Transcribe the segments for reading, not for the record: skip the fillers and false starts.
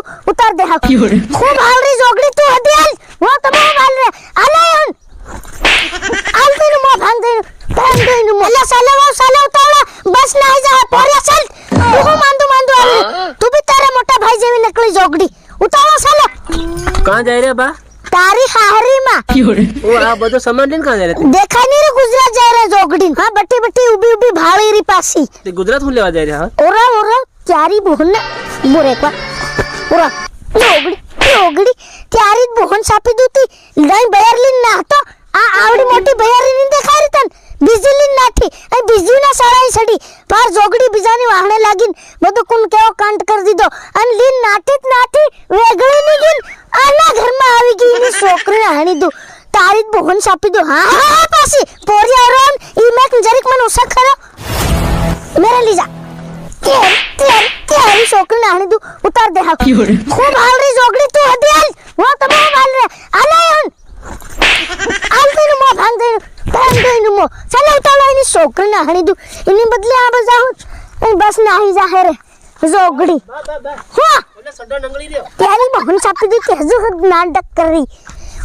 दू उतार दे हां खूब हाल रही जोगड़ी तू हदी हाल वो तो मैं हाल रे आले हन आल दे मो भांग दे मो अल्लाह साला उतारा बस नहीं जा पोरिया चल तू मांदू आले तू भी तेरे मोटा भाई जेवी नकली जोगड़ी उतारो साला कहां जाय रे बा तारी हारी मां ओ आ બધો સામાન લઈને કहां જાય રે देखा नहीं रे गुजरात जा रे जोगड़ी हां बट्टी उबी भाળી री पासी તે ગુજરાત હું લેવા જાય રે હા ओरा त्यारी बोहन बोरे का ओरा जोगड़ी त्यारी बोहन सापी दूती लई बयरली ना तो आ आवडी मोटी बयरली ने देखाय रे तन बिजली नाठी ए बिजली ना सळाई सडी पार जोगड़ी बिजानी वाहणे लागिन બધું કુન કેવો કાંટ કરી દીધો અને લીન નાठी વેગળી ની ગીન આના ઘરમાં આવી ગઈ ની છોકરી હાણી દો તારી બોહન સાપી દો હા પાસી પોરિયા રોન ઈ મેક જરીક મને ઓસા ખરો મેરે લી જા तेरी छोकरी नानी दू उतार दे हां खूब हाल रही जोगड़ी तू हदी हाल वो तो मैं हाल रे आले हन आल दे मो भांग दे मो चल उतार इनी छोकरी नानी दू इनी बदले आ बजाऊ ए बस नाही जा है रे जोगड़ी हां એટલે સડો નંગળી રહ્યો तेरी बहन सापी दी तेजू नाटक कर रही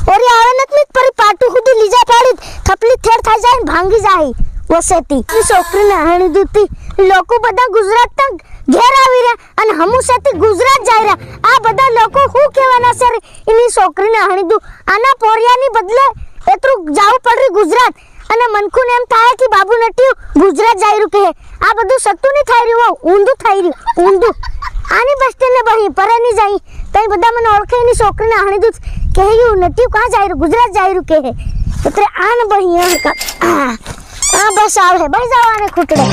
और ये आवे नत परी पाटू खुदी लीजा पाड़ी थपली थेड़ था जाए भांगी जाई वसेती ई छोकरी नानी दूती લોકો બધા ગુજરાત તક ઘેર આવી રહ્યા અને હમુ સાથે ગુજરાત જાય રહ્યા આ બધા લોકો હું કહેવાના સર એની છોકરીને હાણી દુ આના પોરિયાની બદલે એતરું જાવું પડરી ગુજરાત અને મનકુને એમ થાય કે બાબુ નટિયું ગુજરાત જાય રહ્યું કહે આ બધું સત્તુ નહીં થઈ રહ્યું ઊંધું થઈ રહ્યું ઊંધું આની બસ્તીને બહી પરેની જાય તઈ બધા મને ઓળખે એની છોકરીને હાણી દુ કહે નટિયું કાં જાય રહ્યું ગુજરાત જાય રહ્યું કહે એટલે આન બહી આ બસ આવે બસ જવાને ખૂટડે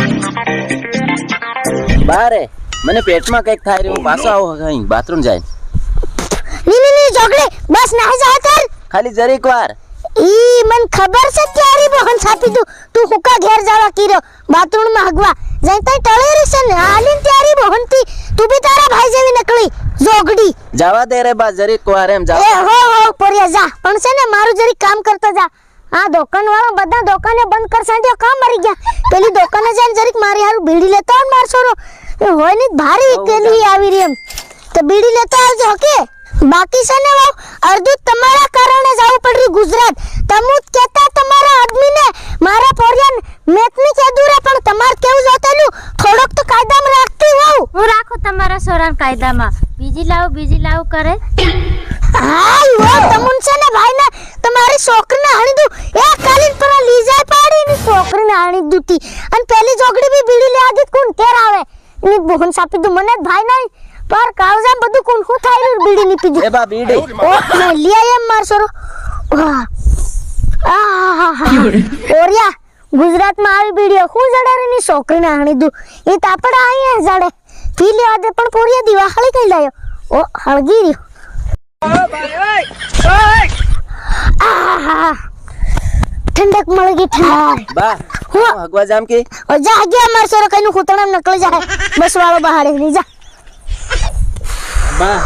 બારે મને પેટમાં કઈક થાય રહ્યું પાછો આવો અહીં બાથરૂમ જાય ની જોગડે બસ ના જા કર ખાલી જરીક વાર ઈ મન ખબર છે તારી બહન છાપી દઉં તું હુકા ઘેર જાવા કીરો બાથરૂમ માં હગવા જઈ તઈ ટળે રહેશે ને હાલીન તારી બહન થી તું બી તારા ભાઈ જેવી નકળી જોગડી જવા દે રે બા જરીક વાર એમ જાવ એ હો પોરિયા જા પણ છે ને મારું જરીક કામ કરતા જા આ દુકાન વાળા બધા દુકાને બંધ કર સાંજે કામ મરી ગયા પેલી દુકાને જઈને જરીક મારી હારું બીડી લેતા આવ માર છોરો હોય ની ભારી કેલી આવી રી એમ તો બીડી લેતા આવજો ઓકે બાકી છે ને અર્ધું તમારા કારણે જાવું પડ્યું ગુજરાત તમુ કેતા તમારા આદમીને મારા પોરિયાન મેતની કેદુરે પણ તમાર કેવું જોતેલું થોડોક તો કાયદામાં રાખતી હોવ હું રાખો તમારા સોરાન કાયદામાં બીજી લાવ કરે હાય વો તમુન છે ને ભાઈ ને તમારી છોકરીને હાણી દઉં એક કાલીન પર લીજાય પાડી ની છોકરીને હાણી દૂતી અને પેલી જોગડી બી બીડી લે આદી કોણ કેર આવે ની બોહન સાપી દઉં મને ભાઈ નહીં પર કાવજા બધું કોણ હું થાય બીડી ની પીધી એ બા બીડી ઓ મે લિયા એમ માર સોરો ઓરિયા ગુજરાતમાં આવી બીડીઓ હું જડે ની છોકરીને હાણી દઉં એ તાપડા આયા જડે પી લેવા દે પણ પોરિયા દિવાળી કઈ લાયો ઓ હળગી રહ્યો ठंडक मळ गई ठंडक બા હું હગવા જામ કે ओ जा गया मार सोरो कनु खुतणम नकल जा बस वालो बहाड़े नहीं जा બા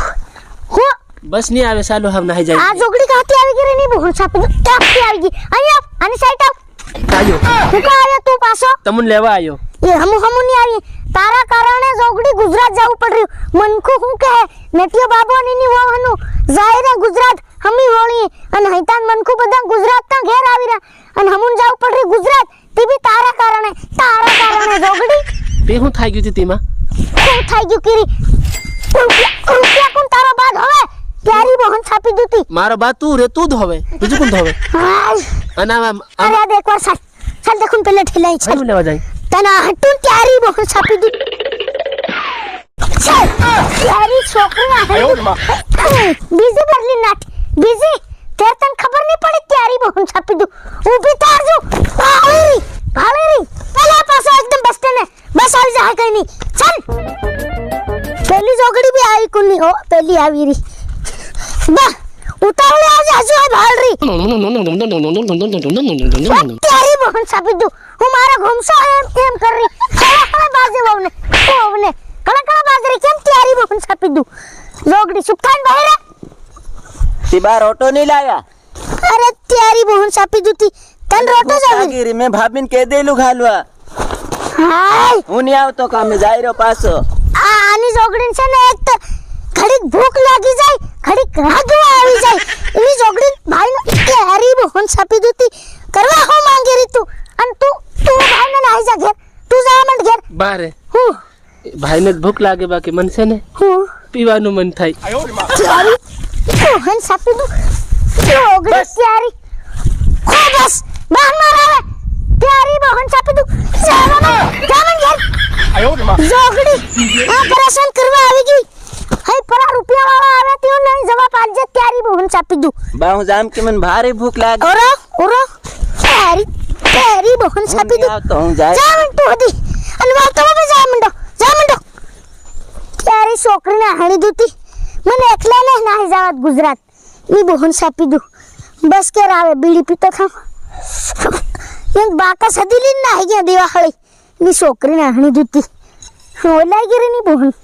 हो બસ ની આવે ચાલો હમ નાહી જાય आ जोगड़ी काती आवी गई नहीं बहुत छाप काती आवी गई आयो आनी साइड આયો तू का आया तू पासो તમને લેવા આયો ये हम नहीं आवी तारा कारणे जोगड़ी गुजरात जाऊ पड़ रही मनकू हूं कहे नटियो बाबो नी वो हनु जायरे गुजरात हमी होली અને હૈતાન મનકુ બધા ગુજરાત તા ઘેર આવી રહ્યા અને હમુન જાવ પડ રી ગુજરાત તે બી તારા કારણે જોગડી તે હું થઈ ગયું તેમાં શું થઈ ગયું કીરી રૂપિયા કોણ તારો બાદ હવે પ્યારી બહન છાપી દૂતી મારો બા તું રે તું ધોવે બીજું કોણ ધોવે અને અરે આ દેખ વાર ચાલ દેખું પેલે ઠેલાઈ છે હું લેવા જાય તના હટું પ્યારી બહન છાપી દૂ પ્યારી છોકરી બીજી બદલી નાટ બીજી તે તને ખબર નહીં પડી ત્યારી બહુ છાપી દઉં ઊભી તારજો ભાળેરી પેલા પાસે એકદમ બસ સ્ટેન્ડ બસ આવી જા કઈ નહીં ચાલ પેલી જોગડી બી આવી કુની હો પેલી આવી રી બા ઉતાવળે આજે હજુ આ ભાળરી ત્યારી બહુ છાપી દઉં હું મારા ઘૂમસો એમ કરી કળા બાજે વવને કળા બાજરી કેમ ત્યારી બહુ છાપી દઉં જોગડી સુખાન બહેરે તી બાર ઓટો નહીં લાયા અરે ત્યારી બહન સાપી દૂતી તન રોટો જાવી ગીરી મે ભાભીને કહી દેલું ઘાલવા હાય હું નહીં આવતો કામે જાય રહ્યો પાછો આની જોગડીન છે ને એક તો ઘડીક ભૂખ લાગી જાય ઘડીક રાગવા આવી જાય એની જોગડી ભાઈને કેરી બહન સાપી દૂતી કરવા હો માંગી રી તું અને તું ભાઈને નાઈ જા ઘેર તું જા મંડ ઘેર બારે હું ભાઈને જ ભૂખ લાગે બાકી મન છે ને હું પીવાનું મન થાય કેરી બહન સાપી દૂ જોગડી કેરી હો બસ બહાર માર આવે કેરી બહન સાપી દૂ જા મંડ ઘેર જોગડી ઓપરેશન કરવા આવી ગઈ હઈ પરા રૂપિયા વાળા આવે તેઓ નહીં જવાબ આજે ત્યારી બહન ચાપી દઉં બા હું જામ કે મને ભારે ભૂખ લાગે ઓરો ત્યારી બહન ચાપી દઉં તો હું જાય જા મંટો હતી અને વાતો માં જા મંડો ત્યારી છોકરીને હાણી દૂતી મને એકલાને નાહી જાવત ગુજરાત ઈ બહન ચાપી દઉં બસ કે આવે બીડી પીતો ખામ એક બાકા સદીલી નાહી ગયા દિવાળી ની છોકરીને હાણી દૂતી ઓલાઈ ગઈ ની બહન